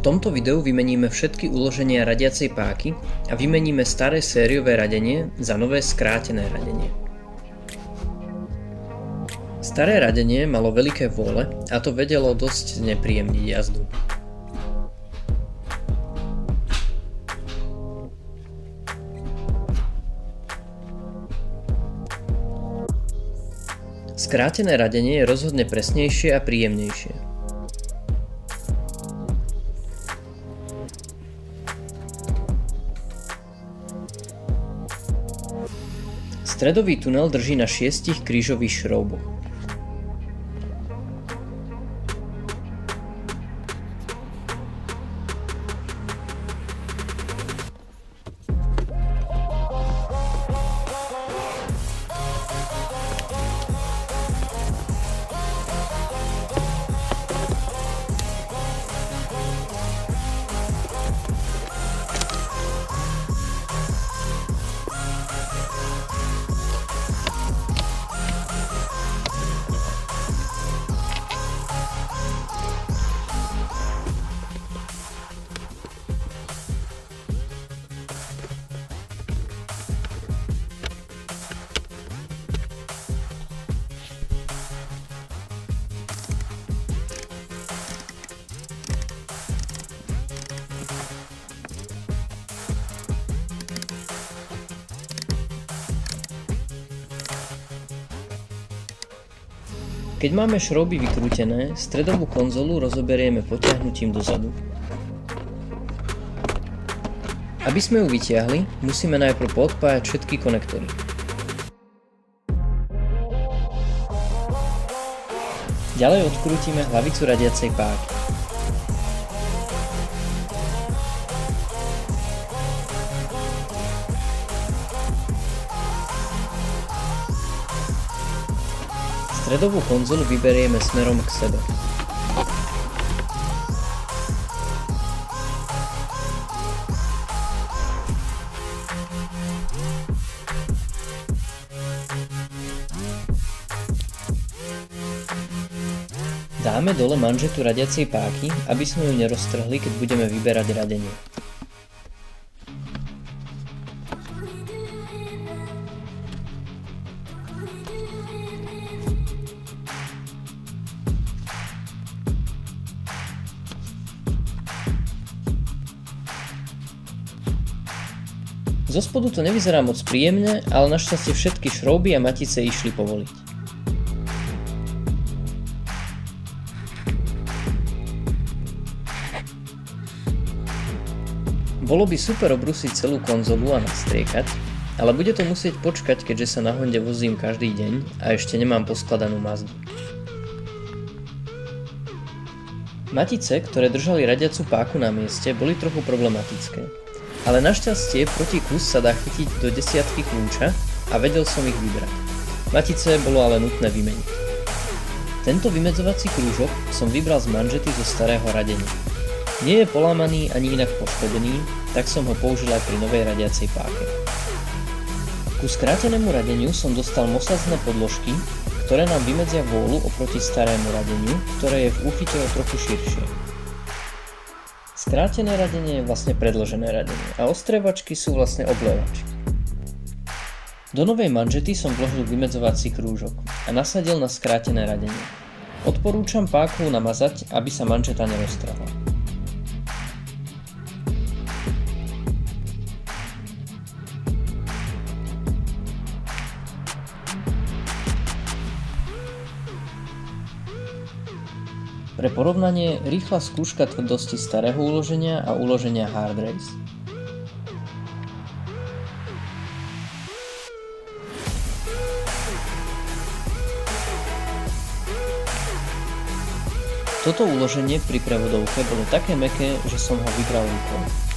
V tomto videu vymeníme všetky uloženia radiacej páky a vymeníme staré sériové radenie za nové skrátené radenie. Staré radenie malo veľké vôle a to vedelo dosť znepríjemniť jazdu. Skrátené radenie je rozhodne presnejšie a príjemnejšie. Stredový tunel drží na 6 krížových šrouboch. Keď máme šrouby vykrútené, stredovú konzolu rozoberieme potiahnutím dozadu. Aby sme ju vytiahli, musíme najprv poodpájať všetky konektory. Ďalej odkrútime hlavicu radiacej páky. Stredovú konzolu vyberieme smerom k sebe. Dáme dole manžetu radiacej páky, aby sme ju neroztrhli, keď budeme vyberať radenie. Zo spodu to nevyzerá moc príjemne, ale našťastie všetky šrouby a matice išli povoliť. Bolo by super obrúsiť celú konzolu a nastriekať, ale bude to musieť počkať, keďže sa na Honde vozím každý deň a ešte nemám poskladanú Mazdu. Matice, ktoré držali radiacu páku na mieste, boli trochu problematické. Ale našťastie proti kus sa dá chytiť do 10 kľúča a vedel som ich vybrať. Matice bolo ale nutné vymeniť. Tento vymedzovací krúžok som vybral z manžety zo starého radenia. Nie je polámaný ani inak poškodený, tak som ho použil aj pri novej radiacej páke. Ku skrátenému radeniu som dostal mosazné podložky, ktoré nám vymedzia vôľu oproti starému radeniu, ktoré je v úchyte o trochu širšie. Skrátené radenie je vlastne predĺžené radenie a ostrievačky sú vlastne oblevačky. Do novej manžety som vložil vymedzovací krúžok a nasadil na skrátené radenie. Odporúčam páku namazať, aby sa manžeta neroztrhla. Pre porovnanie, rýchla skúška tvrdosti starého uloženia a uloženia Hard Race. Toto uloženie pri prevodovke bolo také mäkké, že som ho vybral rukou.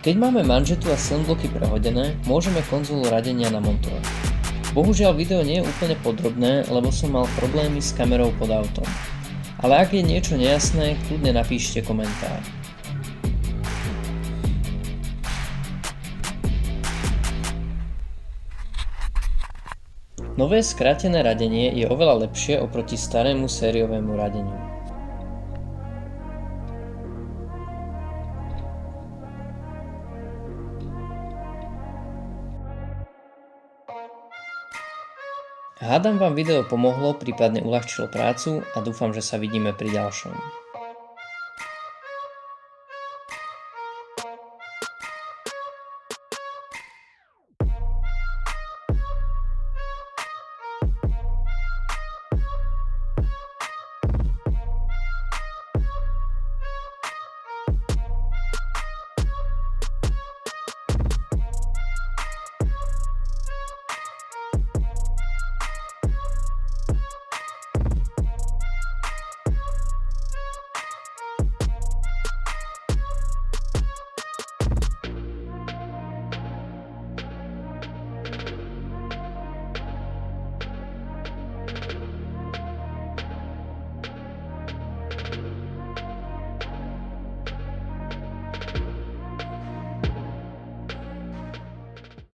Keď máme manžetu a silnbloky prehodené, môžeme konzolu radenia namontovať. Bohužiaľ video nie je úplne podrobné, lebo som mal problémy s kamerou pod autom. Ale ak je niečo nejasné, kľudne napíšte komentár. Nové skrátené radenie je oveľa lepšie oproti starému sériovému radeniu. Hádam vám video pomohlo, prípadne uľahčilo prácu a dúfam, že sa vidíme pri ďalšom.